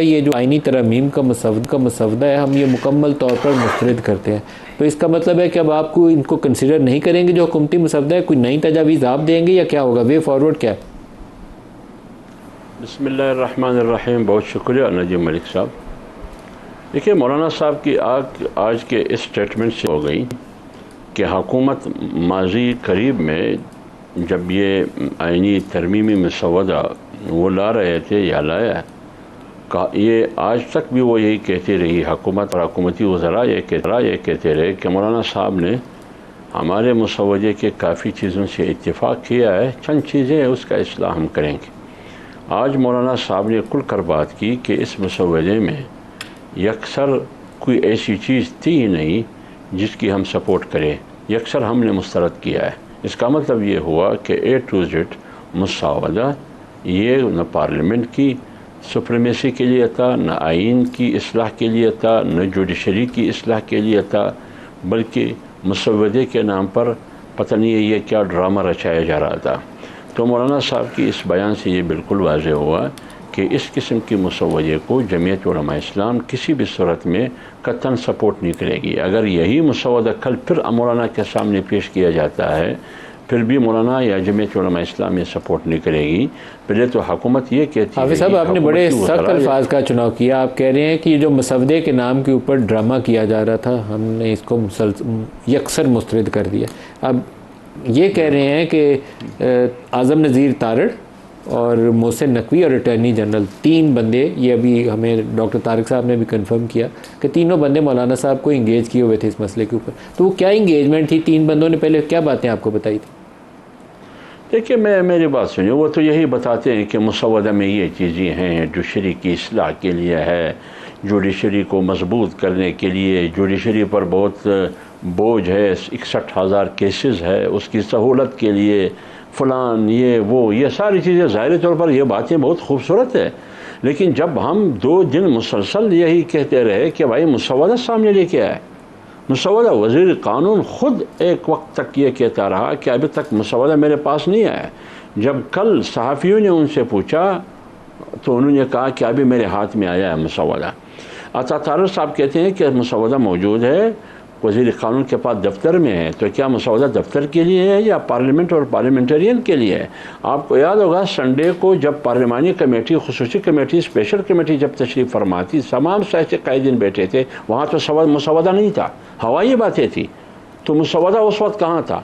یہ جو آئینی ترمیم کا مسودہ ہے ہم یہ مکمل طور پر مسترد کرتے ہیں، تو اس کا مطلب ہے کہ اب آپ کو ان کو کنسیڈر نہیں کریں گے جو حکومتی مسودہ ہے، کوئی نئی تجاویز آپ دیں گے یا کیا ہوگا؟ وے فارورڈ کیا ہے؟ بسم اللہ الرحمن الرحیم. بہت شکریہ نجیب ملک صاحب. دیکھیے مولانا صاحب کی آج کے اس اسٹیٹمنٹ سے ہو گئی کہ حکومت ماضی قریب میں جب یہ آئینی ترمیمی مسودہ وہ لا رہے تھے یا لایا، یہ آج تک بھی وہ یہی کہتی رہی، حکومت اور حکومتی وزراء یہ کہتے رہے کہ مولانا صاحب نے ہمارے مسودے کے کافی چیزوں سے اتفاق کیا ہے، چند چیزیں اس کا اصلاح ہم کریں گے. آج مولانا صاحب نے کھل کر بات کی کہ اس مسودے میں یکسر کوئی ایسی چیز تھی ہی نہیں جس کی ہم سپورٹ کریں، یکسر ہم نے مسترد کیا ہے. اس کا مطلب یہ ہوا کہ اے ٹو زیڈ مسودہ یہ نہ پارلیمنٹ کی سپریمیسی کے لیے تھا، نہ آئین کی اصلاح کے لیے تھا، نہ جوڈیشری کی اصلاح کے لیے تھا، بلکہ مسودے کے نام پر پتہ نہیں یہ کیا ڈرامہ رچایا جا رہا تھا. تو مولانا صاحب کی اس بیان سے یہ بالکل واضح ہوا کہ اس قسم کی مسودے کو جمعیت علماء اسلام کسی بھی صورت میں قطعاً سپورٹ نہیں کرے گی. اگر یہی مسودہ کل پھر مولانا کے سامنے پیش کیا جاتا ہے پھر بھی مولانا یا جمعیت علماء اسلام یہ سپورٹ نہیں کرے گی. پہلے تو حکومت یہ کہتی ہے. حافظ صاحب آپ نے بڑے سخت الفاظ کا چناؤ کیا. آپ کہہ رہے ہیں کہ یہ جو مسودے کے نام کے اوپر ڈرامہ کیا جا رہا تھا ہم نے اس کو یکسر مسترد کر دیا. اب یہ کہہ رہے ہیں کہ اعظم نذیر تارڑ اور محسن نقوی اور اٹارنی جنرل تین بندے، یہ ابھی ہمیں ڈاکٹر طارق صاحب نے بھی کنفرم کیا کہ تینوں بندے مولانا صاحب کو انگیج کیے ہوئے تھے اس مسئلے کے اوپر. تو وہ کیا انگیجمنٹ تھی؟ تین بندوں نے پہلے کیا باتیں آپ کو بتائی تھی؟ دیکھیے میری بات سنیے، وہ تو یہی بتاتے ہیں کہ مسودہ میں یہ چیزیں ہیں، جوڈیشری کی اصلاح کے لیے ہے، جوڈیشری کو مضبوط کرنے کے لیے، جوڈیشری پر بہت بوجھ ہے، 61,000 کیسز ہے، اس کی سہولت کے لیے فلان یہ ساری چیزیں. ظاہری طور پر یہ باتیں بہت خوبصورت ہے، لیکن جب ہم 2 دن مسلسل یہی کہتے رہے کہ بھائی مسودہ سامنے لے کے آئے، مسودہ وزیر قانون خود ایک وقت تک یہ کہتا رہا کہ ابھی تک مسودہ میرے پاس نہیں آیا. جب کل صحافیوں نے ان سے پوچھا تو انہوں نے کہا کہ ابھی میرے ہاتھ میں آیا ہے مسودہ. عطا طارڑ صاحب کہتے ہیں کہ مسودہ موجود ہے، وزیر قانون کے پاس دفتر میں ہے. تو کیا مسودہ دفتر کے لیے ہے یا پارلیمنٹ اور پارلیمنٹرین کے لیے ہے؟ آپ کو یاد ہوگا سنڈے کو جب پارلیمانی کمیٹی، خصوصی کمیٹی، اسپیشل کمیٹی جب تشریف فرما تھی، تمام سیاسی قائدین بیٹھے تھے، وہاں تو مسودہ نہیں تھا، ہوائی باتیں تھی. تو مسودہ اس وقت کہاں تھا؟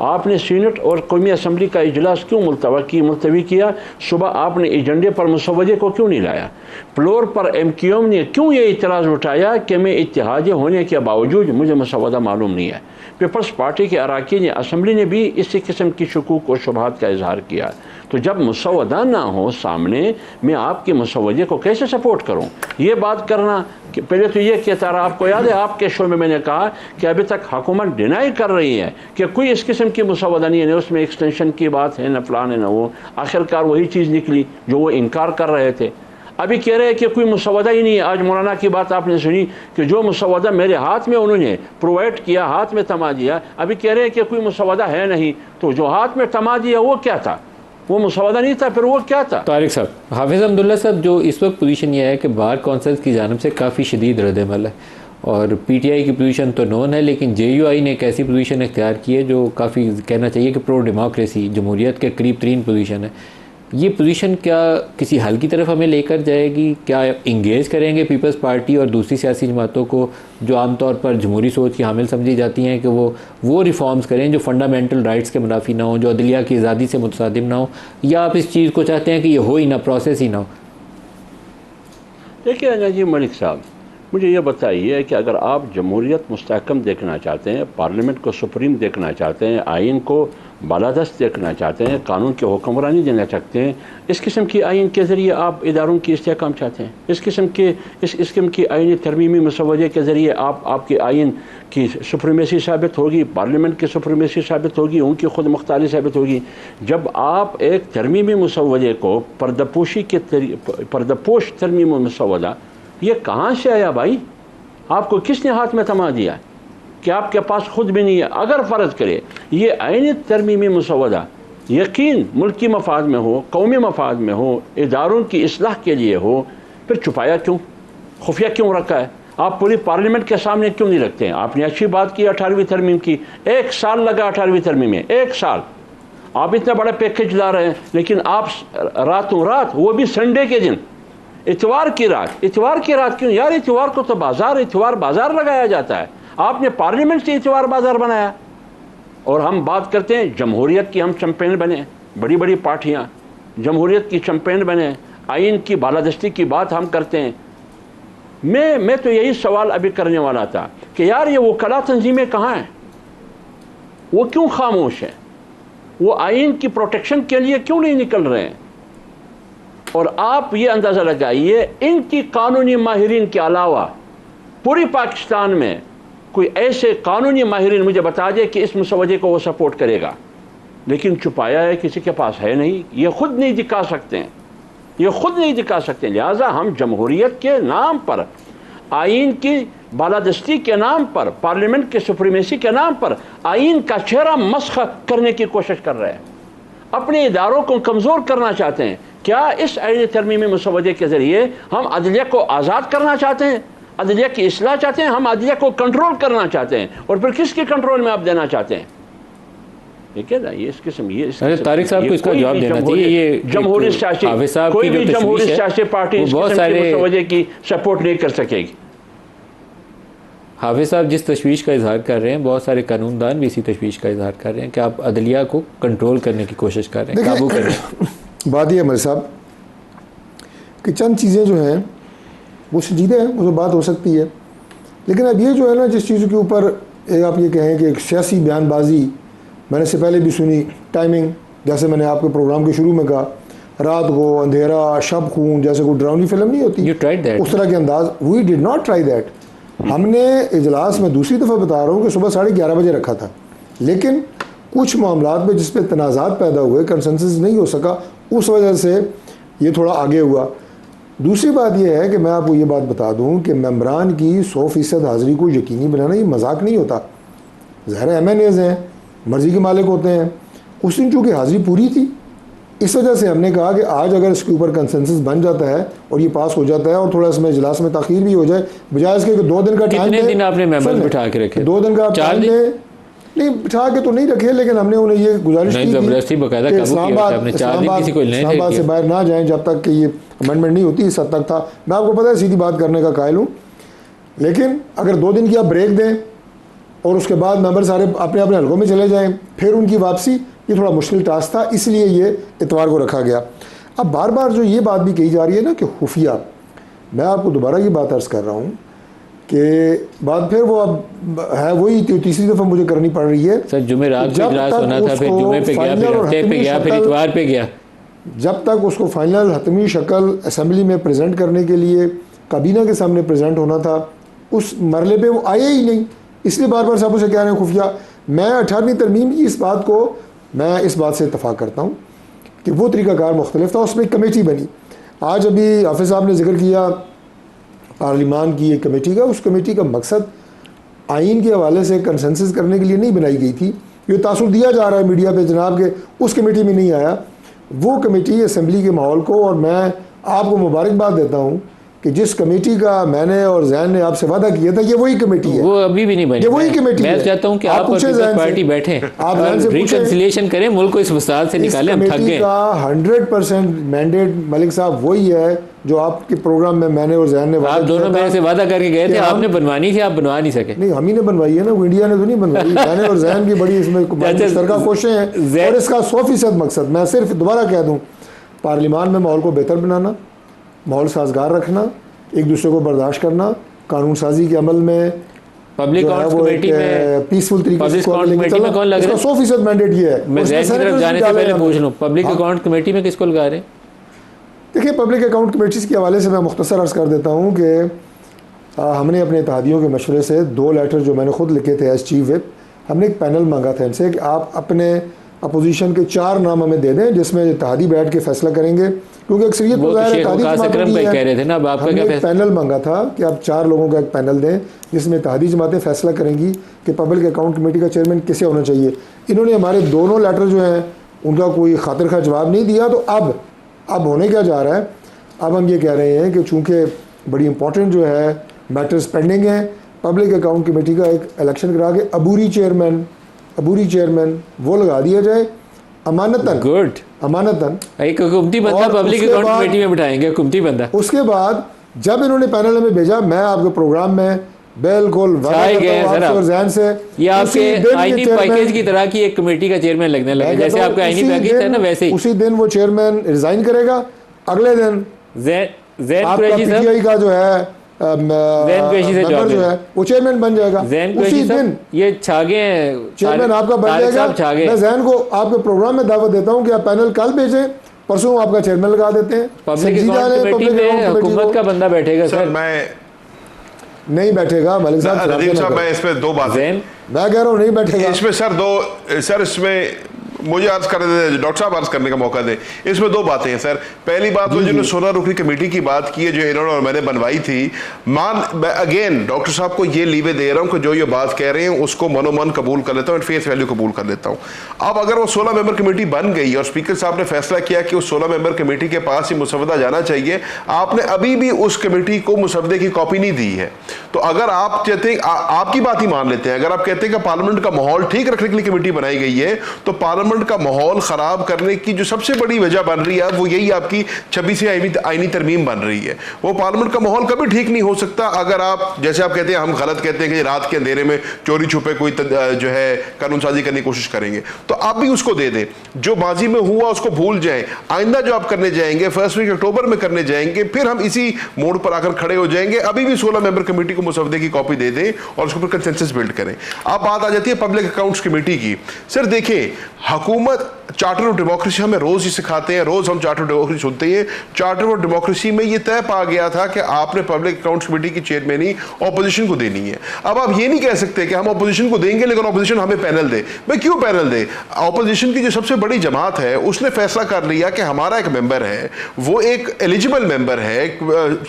آپ نے سینٹ اور قومی اسمبلی کا اجلاس کیوں ملتوی کیا؟ صبح آپ نے ایجنڈے پر مسودے کو کیوں نہیں لایا؟ فلور پر ایم کیو ایم نے کیوں یہ اعتراض اٹھایا کہ میں اتحادی ہونے کے باوجود مجھے مسودہ معلوم نہیں ہے؟ پیپلز پارٹی کے اراکین اسمبلی نے بھی اسی قسم کی شکوک اور شبہات کا اظہار کیا. تو جب مسودہ نہ ہو سامنے میں آپ کے مسودے کو کیسے سپورٹ کروں؟ یہ بات کرنا کہ پہلے تو یہ کہتا رہا. آپ کو یاد ہے آپ کے شو میں نے کہا کہ ابھی تک حکومت ڈینائی کر رہی ہے کہ کوئی اس قسم کی مسودہ نہیں ہے، اس میں ایکسٹینشن کی بات ہے، نہ فلان ہے نہ وہ. آخرکار وہی چیز نکلی جو وہ انکار کر رہے تھے. ابھی کہہ رہے ہیں کہ کوئی مسودہ ہی نہیں ہے. آج مولانا کی بات آپ نے سنی کہ جو مسودہ میرے ہاتھ میں انہوں نے پرووائڈ کیا، ہاتھ میں تھما دیا، ابھی کہہ رہے ہیں کہ کوئی مسودہ ہے نہیں. تو جو ہاتھ میں تھما دیا وہ کیا تھا؟ وہ مسودہ نہیں تھا، پھر وہ کیا تھا؟ طارق صاحب، حافظ حمداللہ صاحب، جو اس وقت پوزیشن یہ ہے کہ بار کونسل کی جانب سے کافی شدید رد عمل ہے، اور پی ٹی آئی کی پوزیشن تو نون ہے، لیکن جے یو آئی نے ایک ایسی پوزیشن اختیار کی ہے جو کافی کہنا چاہیے کہ پرو ڈیموکریسی، جمہوریت کے قریب ترین پوزیشن ہے. یہ پوزیشن کیا کسی حل کی طرف ہمیں لے کر جائے گی؟ کیا انگیج کریں گے پیپلز پارٹی اور دوسری سیاسی جماعتوں کو جو عام طور پر جمہوری سوچ کی حامل سمجھی جاتی ہیں کہ وہ ریفارمز کریں جو فنڈامنٹل رائٹس کے منافی نہ ہوں، جو عدلیہ کی آزادی سے متصادم نہ ہوں، یا آپ اس چیز کو چاہتے ہیں کہ یہ ہو ہی نہ، پروسیس ہی نہ ہو؟ دیکھیے نجیب ملک صاحب، مجھے یہ بتائیے کہ اگر آپ جمہوریت مستحکم دیکھنا چاہتے ہیں، پارلیمنٹ کو سپریم دیکھنا چاہتے ہیں، آئین کو بالادست دیکھنا چاہتے ہیں، قانون کی حکمرانی دینا چاہتے ہیں، اس قسم کی آئین کے ذریعے آپ اداروں کی استحکام چاہتے ہیں، اس قسم کی آئینی ترمیمی مسودے کے ذریعے آپ کی آئین کی سپریمیسی ثابت ہوگی، پارلیمنٹ کی سپریمیسی ثابت ہوگی، ان کی خود مختاری ثابت ہوگی. جب آپ ایک ترمیمی مسودے کو پردپوش ترمیمی مسودہ، یہ کہاں سے آیا بھائی؟ آپ کو کس نے ہاتھ میں تھما دیا کہ آپ کے پاس خود بھی نہیں ہے؟ اگر فرض کرے یہ آئینی ترمیمی مسودہ یقین ملکی مفاد میں ہو، قومی مفاد میں ہو، اداروں کی اصلاح کے لیے ہو، پھر چھپایا کیوں؟ خفیہ کیوں رکھا ہے؟ آپ پوری پارلیمنٹ کے سامنے کیوں نہیں رکھتے ہیں؟ آپ نے اچھی بات کی 18ویں ترمیم کی، 1 سال لگا 18ویں ترمیم میں، 1 سال آپ اتنا بڑا پیکج لا رہے ہیں، لیکن آپ راتوں رات، وہ بھی سنڈے کے دن، اتوار کی رات کیوں یار؟ اتوار کو تو اتوار بازار لگایا جاتا ہے، آپ نے پارلیمنٹ سے اتوار بازار بنایا۔ اور ہم بات کرتے ہیں جمہوریت کی، ہم چمپین بنے، بڑی بڑی پارٹیاں جمہوریت کی چمپین بنے، آئین کی بالادستی کی بات ہم کرتے ہیں۔ میں تو یہی سوال ابھی کرنے والا تھا کہ یار یہ وکلا تنظیمیں کہاں ہیں؟ وہ کیوں خاموش ہیں؟ وہ آئین کی پروٹیکشن کے لیے کیوں نہیں نکل رہے ہیں؟ اور آپ یہ اندازہ لگائیے، ان کی قانونی ماہرین کے علاوہ پوری پاکستان میں کوئی ایسے قانونی ماہرین مجھے بتا دے کہ اس مسودے کو وہ سپورٹ کرے گا، لیکن چھپایا ہے، کسی کے پاس ہے نہیں، یہ خود نہیں دکھا سکتے ہیں، لہٰذا ہم جمہوریت کے نام پر، آئین کی بالادستی کے نام پر، پارلیمنٹ کے سپریمیسی کے نام پر آئین کا چہرہ مسخ کرنے کی کوشش کر رہے ہیں، اپنے اداروں کو کمزور کرنا چاہتے ہیں۔ کیا اس آئینی ترمیمی مسودے کے ذریعے ہم عدلیہ کو آزاد کرنا چاہتے ہیں؟ عدلیہ کی اصلاح چاہتے ہیں؟ ہم عدلیہ کو کنٹرول کرنا چاہتے ہیں؟ اور پھر کس کی کنٹرول میں آپ دینا چاہتے ہیں؟ ٹھیک ہے نا، یہ اس قسم طارق صاحب کو اس کا جواب دینا چاہیے۔ یہ جمہوری سیاسی، کوئی بھی جمہوری سیاسی پارٹی اس قسم کے مسودے کی سپورٹ نہیں کر سکے گی۔ حافظ صاحب جس تشویش کا اظہار کر رہے ہیں، بہت سارے قانون دان بھی اسی تشویش کا اظہار کر رہے ہیں کہ آپ عدلیہ کو کنٹرول کرنے کی کوشش کر رہے ہیں، قابو کر رہے ہیں۔ بات یہ ہے میرے صاحب کہ چند چیزیں جو ہیں وہ سنجیدہ ہیں، اس میں بات ہو سکتی ہے، لیکن اب یہ جو ہے نا، جس چیزوں کے اوپر آپ یہ کہیں کہ ایک سیاسی بیان بازی میں نے اس سے پہلے بھی سنی، ٹائمنگ، جیسے میں نے آپ کے پروگرام کے شروع میں کہا، رات کو اندھیرا، شب خون، جیسے کوئی ڈراؤنی فلم نہیں ہوتی، اس طرح کے انداز۔ وی ڈڈ ناٹ ٹرائی دیٹ۔ ہم نے اجلاس میں دوسری دفعہ بتا رہا ہوں کہ صبح 11:30 بجے رکھا تھا، لیکن کچھ معاملات میں جس پہ تنازعات پیدا ہوئے، کنسنسس نہیں ہو سکا، اس وجہ سے یہ تھوڑا آگے ہوا۔ دوسری بات یہ ہے کہ میں آپ کو یہ بات بتا دوں کہ ممبران کی 100% حاضری کو یقینی بنانا یہ مذاق نہیں ہوتا۔ ظاہر ایم این ایز ہیں، مرضی کے مالک ہوتے ہیں، اس دن چونکہ حاضری پوری تھی، اس وجہ سے ہم نے کہا کہ آج اگر اس کے اوپر کنسنسس بن جاتا ہے اور یہ پاس ہو جاتا ہے اور تھوڑا اس میں اجلاس میں تاخیر بھی ہو جائے، بجائے اس کے کہ 2 دن کا ٹائم کتنے دن آپ نے ممبر بٹھا کے رکھے؟ 2 دن کا ٹائم دیں، نہیں بٹھا کے تو نہیں رکھے، لیکن ہم نے انہیں یہ گزارش کی کہ اسلام آباد سے باہر نہ جائیں جب تک کہ یہ امینڈمنٹ نہیں ہوتی، اس حد تک تھا۔ میں آپ کو پتہ ہے سیدھی بات کرنے کا قائل ہوں، لیکن اگر 2 دن کی آپ بریک دیں اور اس کے بعد ممبر سارے اپنے اپنے حلقوں میں چلے جائیں، پھر ان کی واپسی، یہ تھوڑا مشکل ٹاسک تھا، اس لیے یہ اتوار کو رکھا گیا۔ اب بار بار جو یہ بات بھی کہی جا رہی ہے نا کہ خفیہ، میں آپ کو دوبارہ یہ بات عرض کر رہا ہوں کہ بات پھر وہ اب ہے وہی تیسری دفعہ مجھے کرنی پڑ رہی ہے۔ سر جمعرات کو اجلاس ہونا تھا، پھر جمعے پہ گیا، پھر ہفتے پہ گیا، پھر اتوار پہ گیا۔ جب تک اس کو فائنل حتمی شکل اسمبلی میں پریزنٹ کرنے کے لیے کابینہ کے سامنے پریزنٹ ہونا تھا، اس مرحلے پہ وہ آئے ہی نہیں، اس لیے بار بار صاحب سے کہہ رہے ہیں خفیہ۔ میں 18ویں ترمیم کی اس بات کو، میں اس بات سے اتفاق کرتا ہوں کہ وہ طریقہ کار مختلف تھا، اس میں ایک کمیٹی بنی۔ آج ابھی حافظ صاحب نے ذکر کیا پارلیمان کی ایک کمیٹی کا، اس کمیٹی کا مقصد آئین کے حوالے سے کنسنسس کرنے کے لیے نہیں بنائی گئی تھی۔ یہ تاثر دیا جا رہا ہے میڈیا پہ جناب کہ اس کمیٹی میں نہیں آیا، وہ کمیٹی اسمبلی کے ماحول کو، اور میں آپ کو مبارکباد دیتا ہوں کہ جس کمیٹی کا میں نے اور زین نے آپ سے وعدہ کیا تھا، یہ وہی کمیٹی ہے، وہ ابھی بھی نہیں بنی۔ یہ وہی کمیٹی ہے۔ میں چاہتا ہوں کہ آپ پیپلز پارٹی بیٹھیں اور ریکنسیلیشن کریں، ملک کو اس فساد سے نکالیں، ہم تھک گئے۔ اس کمیٹی کا 100% مینڈیٹ ملک صاحب وہی ہے جو آپ کے پروگرام میں نے اور زین نے وعدہ کیا تھا۔ آپ دونوں میرے سے وعدہ کر کے گئے تھے، آپ نے بنوانی تھی، آپ بنوا نہیں سکے۔ نہیں، ہم ہی نے بنوائی ہے نا، وہ انڈیا نے تو نہیں بنوائی، میں نے اور زین کی بڑی اس میں مشترکہ کوششیں ہیں، اور اس کا 100% مقصد میں صرف دوبارہ کہہ دوں، پارلیمان میں ماحول کو بہتر بنانا، ماحول سازگار رکھنا، ایک دوسرے کو برداشت کرنا، قانون سازی کے عمل میں پبلک اکاؤنٹس کمیٹی میں پیسفل طریقے سے کون لگ رہا ہے؟ 100% مینڈیٹ یہ ہے۔ میں زین کی طرف جانے سے پہلے پوچھ لوں، پبلک اکاؤنٹ کمیٹی میں کس کو لگا رہے ہیں؟ دیکھیں، پبلک اکاؤنٹ کمیٹیز کے حوالے سے میں مختصر عرض کر دیتا ہوں کہ ہم نے اپنے اتحادیوں کے مشورے سے 2 لیٹر جو میں نے خود لکھے تھے ایز چیف وپ، ہم نے ایک پینل مانگا تھا ان سے کہ آپ اپنے اپوزیشن کے 4 نام ہمیں دے دیں جس میں اتحادی بیٹھ کے فیصلہ کریں گے، کیونکہ اکثریت کو ظاہر ہے اتحادی جماعتیں ہیں۔ ہم نے ایک پینل مانگا تھا کہ آپ 4 لوگوں کا ایک پینل دیں جس میں اتحادی جماعتیں فیصلہ کریں گی کہ پبلک اکاؤنٹ کمیٹی کا چیئرمین کسے ہونا چاہیے۔ انہوں نے ہمارے دونوں لیٹر جو ہیں ان کا کوئی خاطر خواہ جواب نہیں دیا، تو اب ہونے کیا جا رہا ہے، اب ہم یہ کہہ رہے ہیں کہ چونکہ بڑی امپورٹنٹ جو ہے میٹرز پینڈنگ ہیں، پبلک اکاؤنٹ کمیٹی کا ایک الیکشن کرا کے عبوری چیئرمین وہ لگا دیا جائے امانتاً، گڈ، امانتاً ایک حکومتی بندہ اور پبلک اس کے اکاؤنٹ بعد- کمیٹی میں بٹھائیں گے، حکومتی بندہ اس کے بعد جب انہوں نے پینل ہمیں بھیجا، میں آپ کے پروگرام میں بالکل وعدہ چھائے کرتا گئے ہوں سر آپ سے اور ذہن سے، یہ آپ اسی کے دن یہ آئینی چیئرمین- پیکیج کی طرح کی ایک کمیٹی کا چیئرمین لگنے میں لگے، کہتا جیسے ہوں آپ کا آئینی اسی پیکیج تھا نا دن- ویسے ہی. اسی دن وہ چیئرمین ریزائن کرے گا، اگلے دن زین آپ کا قریشی پی صاحب، ٹی آئی کا جو ہے زین قریشی سے ممبر جواب جو دیں. ہے وہ چیئرمین بن جائے گا زین اسی قریشی دن. صاحب یہ چھاگے ہیں، چیئرمین آپ کا بن طارق جائے صاحب چھاگے گا. میں ذہن کو آپ کے پروگرام میں دعوت دیتا ہوں کہ آپ پینل کل بھیجیں، پرسوں آپ کا چیئرمین لگا دیتے ہیں. پبلک سنجیدہ اکاؤنٹ نے کمیٹی پبلک میں اکاؤنٹ کمیٹی حکومت کا کو بندہ بیٹھے گا سر سر. میں نہیں بیٹھے گا. ملک صاحب شرارتیں ندیم نہ صاحب، کریں. میں اس میں دو باتیں، زین میں کہہ رہا ہوں نہیں بیٹھے گا. اس میں سر اس میں مجھے عرض کرنے دیں، ڈاکٹر صاحب عرض کرنے کا موقع دیں. اس میں دو باتیں ہیں سر. پہلی بات وہ جنہوں نے 16 رکنی کمیٹی کی بات کی ہے جو انہوں نے اور میں نے بنوائی تھی، اگین ڈاکٹر صاحب کو یہ لیوے دے رہا ہوں کہ جو یہ بات کہہ رہے ہیں اس کو من و من قبول کر لیتا ہوں، فیس ویلیو قبول کر لیتا ہوں. اب اگر وہ 16 ممبر کمیٹی بن گئی اور اسپیکر صاحب نے فیصلہ کیا کہ اس 16 ممبر کمیٹی کے پاس ہی مسودہ جانا چاہیے، آپ نے ابھی بھی اس کمیٹی کو مسودے کی کاپی نہیں دی ہے. تو اگر آپ کہتے ہیں، آپ کی بات ہی مان لیتے ہیں، اگر آپ کہتے ہیں کہ پارلیمنٹ کا ماحول ٹھیک رکھنے کے لیے کمیٹی بنائی گئی ہے، تو پارلیمنٹ کا ماحول خراب کرنے کی جو سب سے بڑی وجہ بن رہی ہے وہ یہی آپ کی 26ویں آئینی ترمیم بن رہی ہے. وہ پارلیمنٹ کا ماحول کبھی ٹھیک نہیں ہو سکتا اگر آپ، جیسے آپ کہتے ہیں ہم غلط کہتے ہیں کہ رات کے اندھیرے میں چوری چھپے کوئی جو ہے قانون سازی کرنے کی کوشش کریں گے. تو آپ بھی اس کو دے دیں، جو ماضی میں ہوا اس کو بھول جائیں. آئندہ جو آپ کرنے جائیں گے فرسٹ ویک اکتوبر میں کرنے جائیں گے، پھر ہم اسی موڑ پر آ کر کھڑے ہو جائیں گے. ابھی بھی 16 ممبر کمیٹی کو مسودے کی کاپی دے دیں اور اس کے اوپر کنسنسس بلڈ کریں. اب بات آ جاتی ہے پبلک اکاؤنٹس کمیٹی کی. سر دیکھیں، حکومت چارٹر آف ڈیموکریسی ہمیں روز ہی سکھاتے ہیں، روز ہم چارٹر آف ڈیموکریسی سنتے ہیں. چارٹر آف ڈیموکریسی میں یہ طے پا گیا تھا کہ آپ نے پبلک اکاؤنٹس کمیٹی کی چیئرمینی اپوزیشن کو دینی ہے. اب آپ یہ نہیں کہہ سکتے کہ ہم اپوزیشن کو دیں گے لیکن اپوزیشن ہمیں پینل دے. بھائی کیوں پینل دے؟ اپوزیشن کی جو سب سے بڑی جماعت ہے اس نے فیصلہ کر لیا کہ ہمارا ایک ممبر ہے، وہ ایک ایلیجیبل ممبر ہے،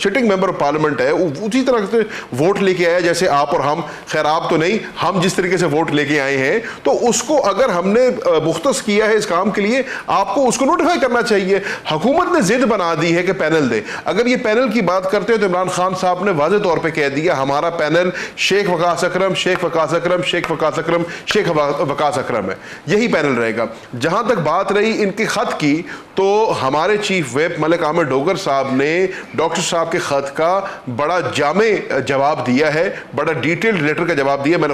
سٹنگ ممبر آف پارلیمنٹ ہے، اسی طرح سے ووٹ لے کے آیا جیسے آپ اور ہم. خیر آپ تو نہیں، ہم جس طریقے سے ووٹ لے کے آئے ہیں، تو اس کو اگر ہم نے مختص کیا ہے اس کام کے لیے، آپ کو اس کو نوٹیفائی کرنا چاہیے. حکومت نے ضد بنا دی ہے کہ پینل دے. اگر یہ پینل کی بات کرتے ہیں تو عمران خان صاحب نے واضح طور پہ کہہ دیا ہمارا پینل شیخ وقاص اکرم، شیخ وقاص اکرم، شیخ وقاص اکرم، شیخ وقاص اکرم ہے. یہی پینل رہے گا. جہاں تک بات رہی ان کے خط کی، تو ہمارے چیف ویپ ملک احمد ڈوگر صاحب نے ڈاکٹر صاحب کے خط کا بڑا جامع جواب دیا ہے، بڑا ڈیٹیلڈ لیٹر کا جواب دیا. میں نے